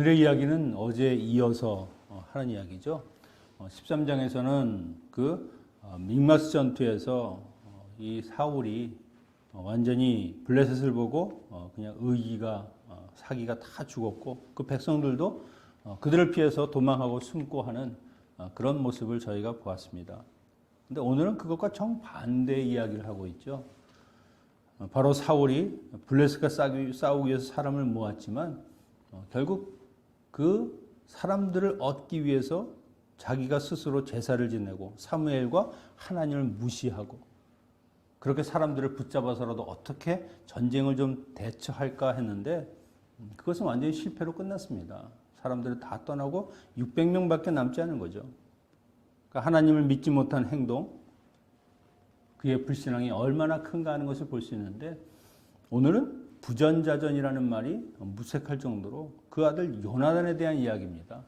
오늘의 이야기는 어제 이어서 하는 이야기죠. 13장에서는 믹마스 전투에서 이 사울이 완전히 블레셋을 보고 그냥 사기가 다 죽었고 그 백성들도 그들을 피해서 도망하고 숨고 하는 그런 모습을 저희가 보았습니다. 근데 오늘은 그것과 정반대의 이야기를 하고 있죠. 바로 사울이 블레셋과 싸우기 위해서 사람을 모았지만 결국 그 사람들을 얻기 위해서 자기가 스스로 제사를 지내고 사무엘과 하나님을 무시하고 그렇게 사람들을 붙잡아서라도 어떻게 전쟁을 좀 대처할까 했는데 그것은 완전히 실패로 끝났습니다. 사람들을 다 떠나고 600명밖에 남지 않은 거죠. 그러니까 하나님을 믿지 못한 행동, 그의 불신앙이 얼마나 큰가 하는 것을 볼 수 있는데 오늘은 부전자전이라는 말이 무색할 정도로 그 아들 요나단에 대한 이야기입니다.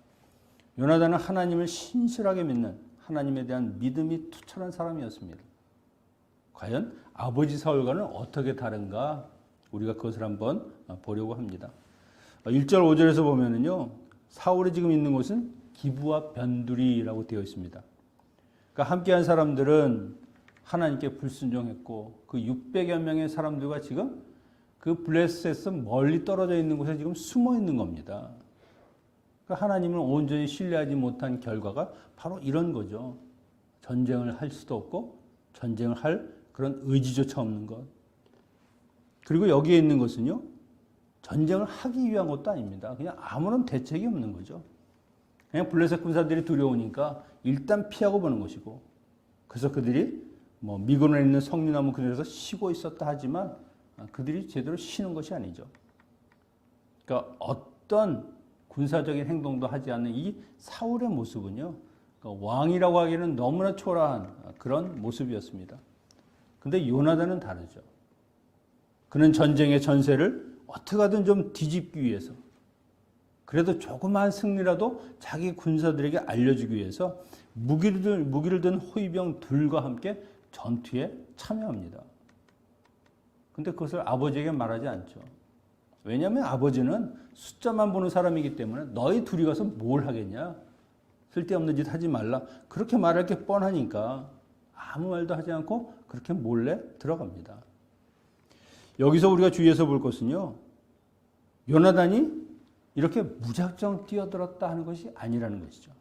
요나단은 하나님을 신실하게 믿는 하나님에 대한 믿음이 투철한 사람이었습니다. 과연 아버지 사울과는 어떻게 다른가 우리가 그것을 한번 보려고 합니다. 1절 5절에서 보면은요, 사울이 지금 있는 곳은 기브와 변두리라고 되어 있습니다. 그러니까 함께한 사람들은 하나님께 불순종했고 그 600여 명의 사람들과 지금 그 블레셋에서 멀리 떨어져 있는 곳에 지금 숨어 있는 겁니다. 그러니까 하나님을 온전히 신뢰하지 못한 결과가 바로 이런 거죠. 전쟁을 할 수도 없고 전쟁을 할 그런 의지조차 없는 것. 그리고 여기에 있는 것은요, 전쟁을 하기 위한 것도 아닙니다. 그냥 아무런 대책이 없는 거죠. 그냥 블레셋 군사들이 두려우니까 일단 피하고 보는 것이고, 그래서 그들이 미군에 있는 석류나무 그늘에서 쉬고 있었다 하지만 그들이 제대로 쉬는 것이 아니죠. 그러니까 어떤 군사적인 행동도 하지 않는 이 사울의 모습은요, 그러니까 왕이라고 하기에는 너무나 초라한 그런 모습이었습니다. 근데 요나단은 다르죠. 그는 전쟁의 전세를 어떻게 하든 좀 뒤집기 위해서, 그래도 조그마한 승리라도 자기 군사들에게 알려주기 위해서 무기를 든 호위병들과 함께 전투에 참여합니다. 근데 그것을 아버지에게 말하지 않죠. 왜냐하면 아버지는 숫자만 보는 사람이기 때문에 너희 둘이 가서 뭘 하겠냐? 쓸데없는 짓 하지 말라. 그렇게 말할 게 뻔하니까 아무 말도 하지 않고 그렇게 몰래 들어갑니다. 여기서 우리가 주의해서 볼 것은요, 요나단이 이렇게 무작정 뛰어들었다 하는 것이 아니라는 것이죠.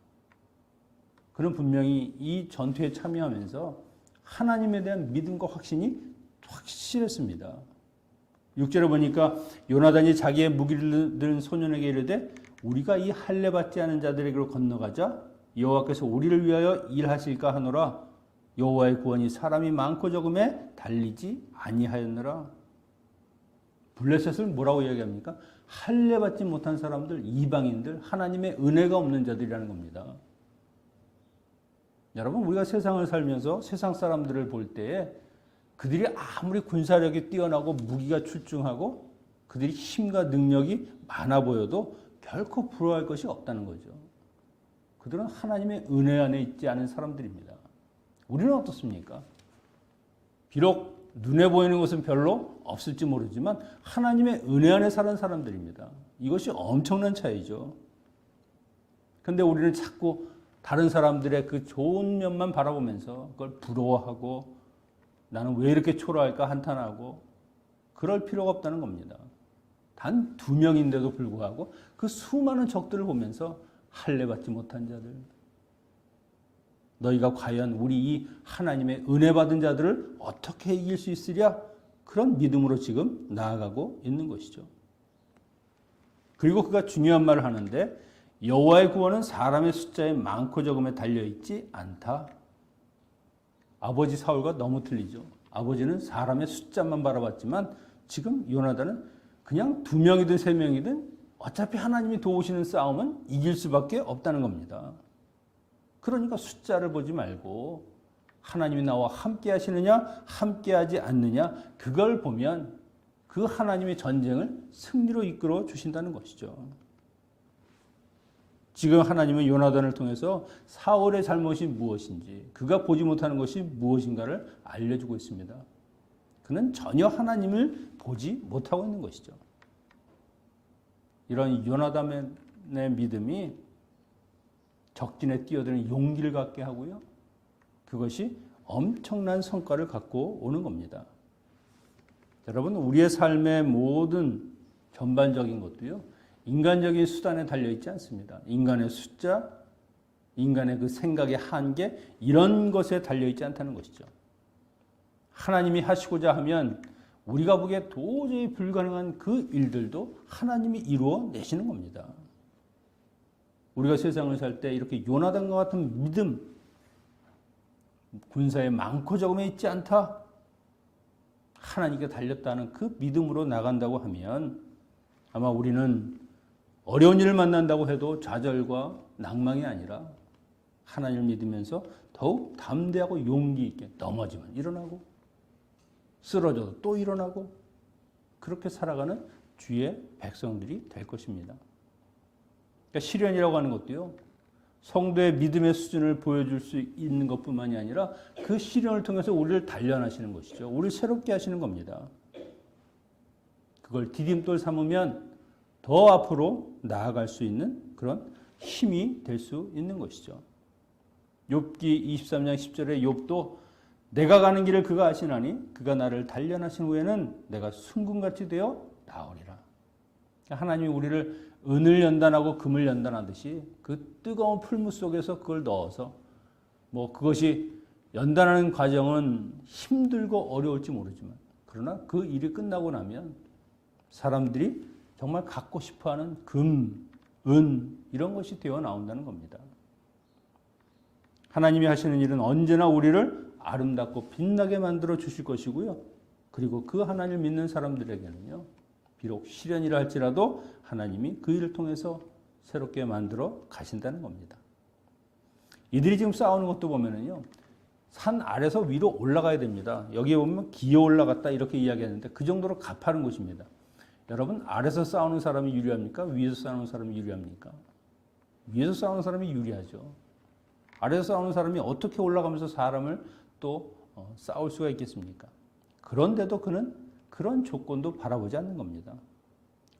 그는 분명히 이 전투에 참여하면서 하나님에 대한 믿음과 확신이 확실했습니다. 6절에 보니까 요나단이 자기의 무기를 든 소년에게 이르되 우리가 이 할례 받지 않은 자들에게로 건너가자 여호와께서 우리를 위하여 일하실까 하노라. 여호와의 구원이 사람이 많고 적음에 달리지 아니하였느라. 블레셋을 뭐라고 이야기합니까? 할례 받지 못한 사람들, 이방인들, 하나님의 은혜가 없는 자들이라는 겁니다. 여러분, 우리가 세상을 살면서 세상 사람들을 볼 때에 그들이 아무리 군사력이 뛰어나고 무기가 출중하고 그들이 힘과 능력이 많아 보여도 결코 부러워할 것이 없다는 거죠. 그들은 하나님의 은혜 안에 있지 않은 사람들입니다. 우리는 어떻습니까? 비록 눈에 보이는 것은 별로 없을지 모르지만 하나님의 은혜 안에 사는 사람들입니다. 이것이 엄청난 차이죠. 그런데 우리는 자꾸 다른 사람들의 그 좋은 면만 바라보면서 그걸 부러워하고 나는 왜 이렇게 초라할까 한탄하고 그럴 필요가 없다는 겁니다. 단 2명인데도 불구하고 그 수많은 적들을 보면서 할례 받지 못한 자들, 너희가 과연 우리 이 하나님의 은혜 받은 자들을 어떻게 이길 수 있으랴? 그런 믿음으로 지금 나아가고 있는 것이죠. 그리고 그가 중요한 말을 하는데 여호와의 구원은 사람의 숫자에 많고 적음에 달려있지 않다. 아버지 사울과 너무 틀리죠. 아버지는 사람의 숫자만 바라봤지만 지금 요나단은 그냥 2명이든 3명이든 어차피 하나님이 도우시는 싸움은 이길 수밖에 없다는 겁니다. 그러니까 숫자를 보지 말고 하나님이 나와 함께 하시느냐 함께 하지 않느냐 그걸 보면 그 하나님의 전쟁을 승리로 이끌어 주신다는 것이죠. 지금 하나님은 요나단을 통해서 사울의 잘못이 무엇인지 그가 보지 못하는 것이 무엇인가를 알려주고 있습니다. 그는 전혀 하나님을 보지 못하고 있는 것이죠. 이런 요나단의 믿음이 적진에 뛰어드는 용기를 갖게 하고요. 그것이 엄청난 성과를 갖고 오는 겁니다. 여러분, 우리의 삶의 모든 전반적인 것도요, 인간적인 수단에 달려있지 않습니다. 인간의 숫자, 인간의 그 생각의 한계, 이런 것에 달려있지 않다는 것이죠. 하나님이 하시고자 하면 우리가 보기에 도저히 불가능한 그 일들도 하나님이 이루어 내시는 겁니다. 우리가 세상을 살 때 이렇게 요나단과 같은 믿음, 군사에 많고 적음에 있지 않다, 하나님께 달렸다는 그 믿음으로 나간다고 하면 아마 우리는 어려운 일을 만난다고 해도 좌절과 낭망이 아니라 하나님을 믿으면서 더욱 담대하고 용기 있게 넘어지면 일어나고 쓰러져도 또 일어나고 그렇게 살아가는 주의 백성들이 될 것입니다. 그러니까 시련이라고 하는 것도요, 성도의 믿음의 수준을 보여줄 수 있는 것뿐만이 아니라 그 시련을 통해서 우리를 단련하시는 것이죠. 우리를 새롭게 하시는 겁니다. 그걸 디딤돌 삼으면 더 앞으로 나아갈 수 있는 그런 힘이 될 수 있는 것이죠. 욥기 23장 10절에 욥도 내가 가는 길을 그가 아시나니 그가 나를 단련하신 후에는 내가 순금같이 되어 나오리라. 하나님이 우리를 은을 연단하고 금을 연단하듯이 그 뜨거운 풀무 속에서 그걸 넣어서 그것이 연단하는 과정은 힘들고 어려울지 모르지만 그러나 그 일이 끝나고 나면 사람들이 정말 갖고 싶어하는 금, 은 이런 것이 되어 나온다는 겁니다. 하나님이 하시는 일은 언제나 우리를 아름답고 빛나게 만들어 주실 것이고요. 그리고 그 하나님을 믿는 사람들에게는요, 비록 시련이라 할지라도 하나님이 그 일을 통해서 새롭게 만들어 가신다는 겁니다. 이들이 지금 싸우는 것도 보면은요, 산 아래서 위로 올라가야 됩니다. 여기에 보면 기어 올라갔다 이렇게 이야기하는데 그 정도로 가파른 곳입니다. 여러분, 아래서 싸우는 사람이 유리합니까? 위에서 싸우는 사람이 유리합니까? 위에서 싸우는 사람이 유리하죠. 아래서 싸우는 사람이 어떻게 올라가면서 사람을 또 싸울 수가 있겠습니까? 그런데도 그는 그런 조건도 바라보지 않는 겁니다.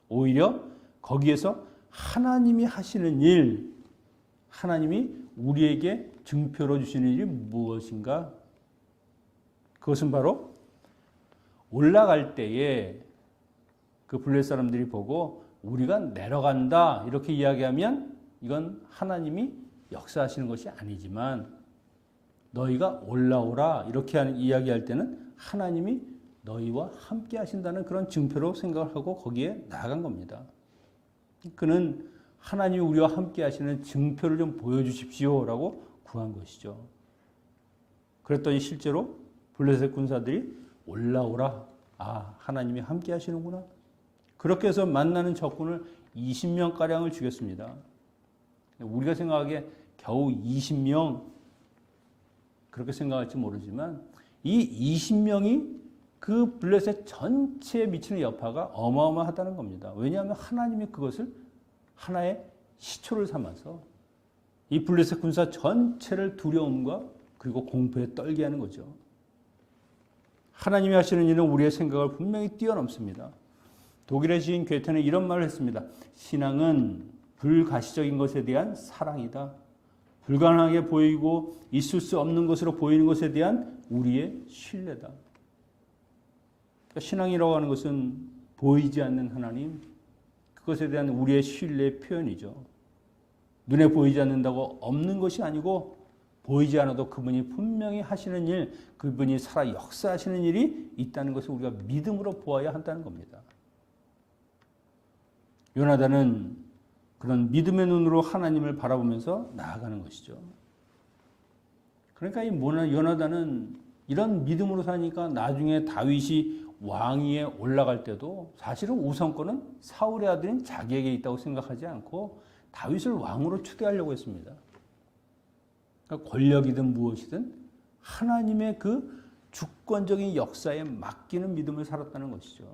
오히려 거기에서 하나님이 하시는 일, 하나님이 우리에게 증표로 주시는 일이 무엇인가? 그것은 바로 올라갈 때에 그 블레셋 사람들이 보고 우리가 내려간다 이렇게 이야기하면 이건 하나님이 역사하시는 것이 아니지만 너희가 올라오라 이렇게 이야기할 때는 하나님이 너희와 함께 하신다는 그런 증표로 생각을 하고 거기에 나아간 겁니다. 그는 하나님이 우리와 함께 하시는 증표를 좀 보여주십시오라고 구한 것이죠. 그랬더니 실제로 블레셋 군사들이 올라오라. 아, 하나님이 함께 하시는구나. 그렇게 해서 만나는 적군을 20명가량을 죽였습니다. 우리가 생각하기에 겨우 20명 그렇게 생각할지 모르지만 이 20명이 그 블레셋 전체에 미치는 여파가 어마어마하다는 겁니다. 왜냐하면 하나님이 그것을 하나의 시초를 삼아서 이 블레셋 군사 전체를 두려움과 그리고 공포에 떨게 하는 거죠. 하나님이 하시는 일은 우리의 생각을 분명히 뛰어넘습니다. 독일의 시인 괴테는 이런 말을 했습니다. 신앙은 불가시적인 것에 대한 사랑이다. 불가능하게 보이고 있을 수 없는 것으로 보이는 것에 대한 우리의 신뢰다. 그러니까 신앙이라고 하는 것은 보이지 않는 하나님, 그것에 대한 우리의 신뢰의 표현이죠. 눈에 보이지 않는다고 없는 것이 아니고 보이지 않아도 그분이 분명히 하시는 일, 그분이 살아 역사하시는 일이 있다는 것을 우리가 믿음으로 보아야 한다는 겁니다. 요나단은 그런 믿음의 눈으로 하나님을 바라보면서 나아가는 것이죠. 그러니까 이 요나단은 이런 믿음으로 사니까 나중에 다윗이 왕위에 올라갈 때도 사실은 우선권은 사울의 아들인 자기에게 있다고 생각하지 않고 다윗을 왕으로 추대하려고 했습니다. 그러니까 권력이든 무엇이든 하나님의 그 주권적인 역사에 맡기는 믿음을 살았다는 것이죠.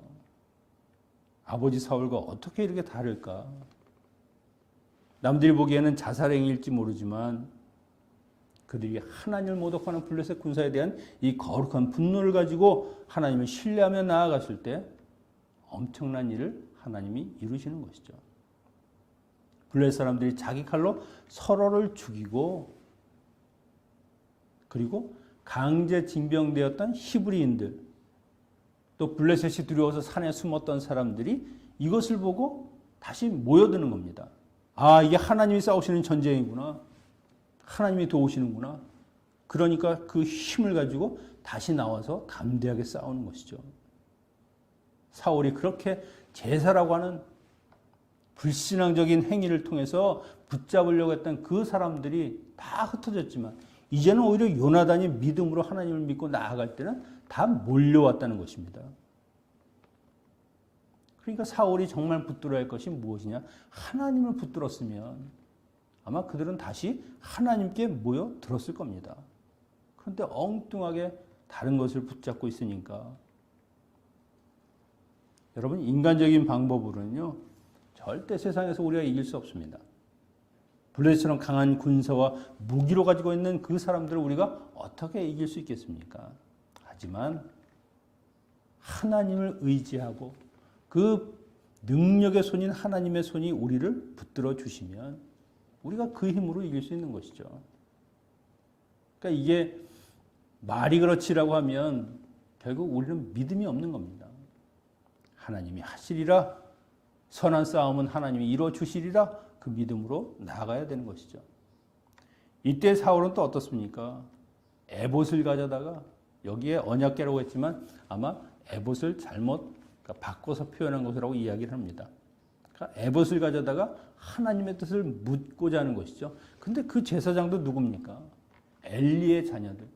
아버지 사울과 어떻게 이렇게 다를까? 남들이 보기에는 자살행위일지 모르지만 그들이 하나님을 모독하는 블레셋 군사에 대한 이 거룩한 분노를 가지고 하나님을 신뢰하며 나아갔을 때 엄청난 일을 하나님이 이루시는 것이죠. 블레셋 사람들이 자기 칼로 서로를 죽이고 그리고 강제 징병되었던 히브리인들 또 블레셋이 두려워서 산에 숨었던 사람들이 이것을 보고 다시 모여드는 겁니다. 아, 이게 하나님이 싸우시는 전쟁이구나. 하나님이 도우시는구나. 그러니까 그 힘을 가지고 다시 나와서 담대하게 싸우는 것이죠. 사울이 그렇게 제사라고 하는 불신앙적인 행위를 통해서 붙잡으려고 했던 그 사람들이 다 흩어졌지만 이제는 오히려 요나단이 믿음으로 하나님을 믿고 나아갈 때는 다 몰려왔다는 것입니다. 그러니까 사울이 정말 붙들어야 할 것이 무엇이냐? 하나님을 붙들었으면 아마 그들은 다시 하나님께 모여 들었을 겁니다. 그런데 엉뚱하게 다른 것을 붙잡고 있으니까 여러분 인간적인 방법으로는요 절대 세상에서 우리가 이길 수 없습니다. 블레셋처럼 강한 군사와 무기로 가지고 있는 그 사람들을 우리가 어떻게 이길 수 있겠습니까? 하지만 하나님을 의지하고 그 능력의 손인 하나님의 손이 우리를 붙들어 주시면 우리가 그 힘으로 이길 수 있는 것이죠. 그러니까 이게 말이 그렇지라고 하면 결국 우리는 믿음이 없는 겁니다. 하나님이 하시리라, 선한 싸움은 하나님이 이루어 주시리라, 그 믿음으로 나아가야 되는 것이죠. 이때 사울은 또 어떻습니까? 에봇을 가져다가 여기에 언약궤라고 했지만 아마 에봇을 잘못 바꿔서 표현한 것이라고 이야기를 합니다. 그러니까 에봇을 가져다가 하나님의 뜻을 묻고자 하는 것이죠. 근데 그 제사장도 누굽니까? 엘리의 자녀들.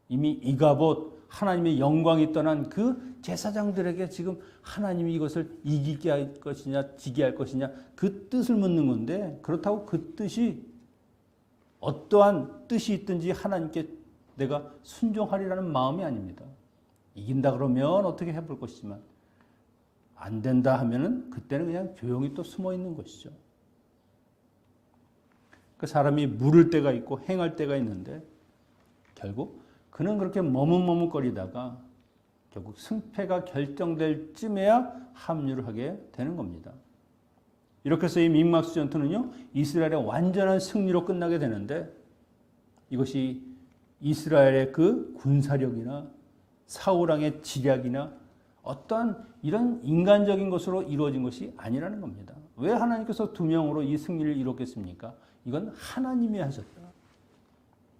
이미 이가봇 하나님의 영광이 떠난 그 제사장들에게 지금 하나님이 이것을 이기게 할 것이냐 지게 할 것이냐 그 뜻을 묻는 건데 그렇다고 그 뜻이 어떠한 뜻이 있든지 하나님께 내가 순종하리라는 마음이 아닙니다. 이긴다 그러면 어떻게 해볼 것이지만 안 된다 하면은 그때는 그냥 조용히 또 숨어 있는 것이죠. 그 사람이 물을 때가 있고 행할 때가 있는데 결국 그는 그렇게 머뭇머뭇거리다가 결국 승패가 결정될 쯤에야 합류를 하게 되는 겁니다. 이렇게 해서 이 믹마스 전투는요 이스라엘의 완전한 승리로 끝나게 되는데 이것이 이스라엘의 그 군사력이나 사울왕의 지략이나 어떠한 이런 인간적인 것으로 이루어진 것이 아니라는 겁니다. 왜 하나님께서 2명으로 이 승리를 이뤘겠습니까? 이건 하나님이 하셨다.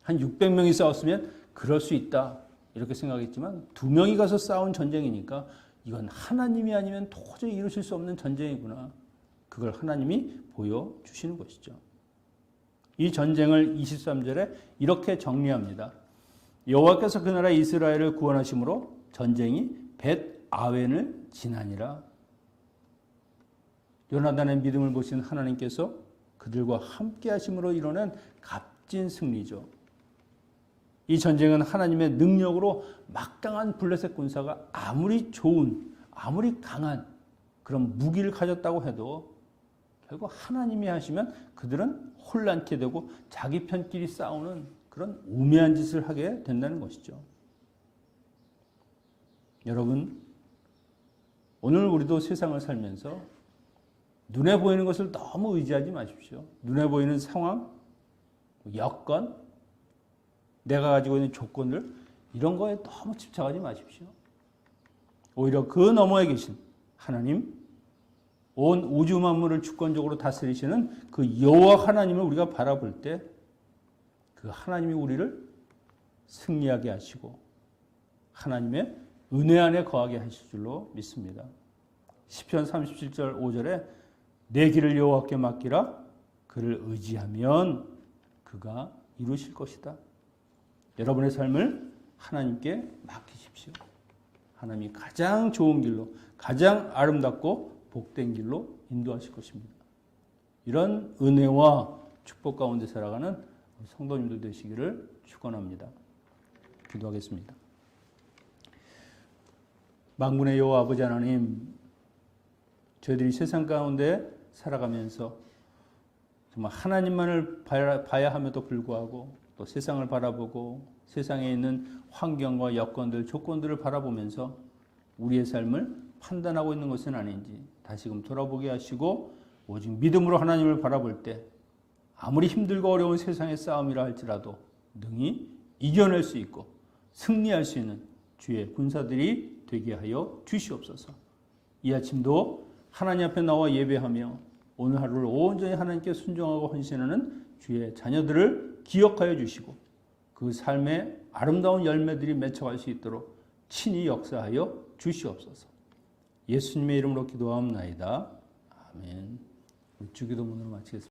한 600명이 싸웠으면 그럴 수 있다 이렇게 생각했지만 2명이 가서 싸운 전쟁이니까 이건 하나님이 아니면 도저히 이루실 수 없는 전쟁이구나. 그걸 하나님이 보여주시는 것이죠. 이 전쟁을 23절에 이렇게 정리합니다. 여호와께서 그 나라 이스라엘을 구원하심으로 전쟁이 벳 아웬을 지나니라. 요나단의 믿음을 보신 하나님께서 그들과 함께 하심으로 이루는 값진 승리죠. 이 전쟁은 하나님의 능력으로 막강한 블레셋 군사가 아무리 좋은, 아무리 강한 그런 무기를 가졌다고 해도 결국 하나님이 하시면 그들은 혼란케 되고 자기 편끼리 싸우는 그런 우매한 짓을 하게 된다는 것이죠. 여러분, 오늘 우리도 세상을 살면서 눈에 보이는 것을 너무 의지하지 마십시오. 눈에 보이는 상황, 여건, 내가 가지고 있는 조건들 이런 거에 너무 집착하지 마십시오. 오히려 그 너머에 계신 하나님, 온 우주 만물을 주권적으로 다스리시는 그 여호와 하나님을 우리가 바라볼 때 그 하나님이 우리를 승리하게 하시고 하나님의 은혜 안에 거하게 하실 줄로 믿습니다. 시편 37절 5절에 내 길을 여호와께 맡기라. 그를 의지하면 그가 이루실 것이다. 여러분의 삶을 하나님께 맡기십시오. 하나님이 가장 좋은 길로, 가장 아름답고 복된 길로 인도하실 것입니다. 이런 은혜와 축복 가운데 살아가는 성도님들 되시기를 축원합니다. 기도하겠습니다. 만군의 여호와 아버지 하나님, 저희들이 세상 가운데 살아가면서 정말 하나님만을 봐야 함에도 불구하고 또 세상을 바라보고 세상에 있는 환경과 여건들, 조건들을 바라보면서 우리의 삶을 판단하고 있는 것은 아닌지 다시금 돌아보게 하시고 오직 믿음으로 하나님을 바라볼 때 아무리 힘들고 어려운 세상의 싸움이라 할지라도 능히 이겨낼 수 있고 승리할 수 있는 주의 군사들이 되게 하여 주시옵소서. 이 아침도 하나님 앞에 나와 예배하며 오늘 하루를 온전히 하나님께 순종하고 헌신하는 주의 자녀들을 기억하여 주시고 그 삶의 아름다운 열매들이 맺혀갈 수 있도록 친히 역사하여 주시옵소서. 예수님의 이름으로 기도하옵나이다. 아멘. 주기도문으로 마치겠습니다.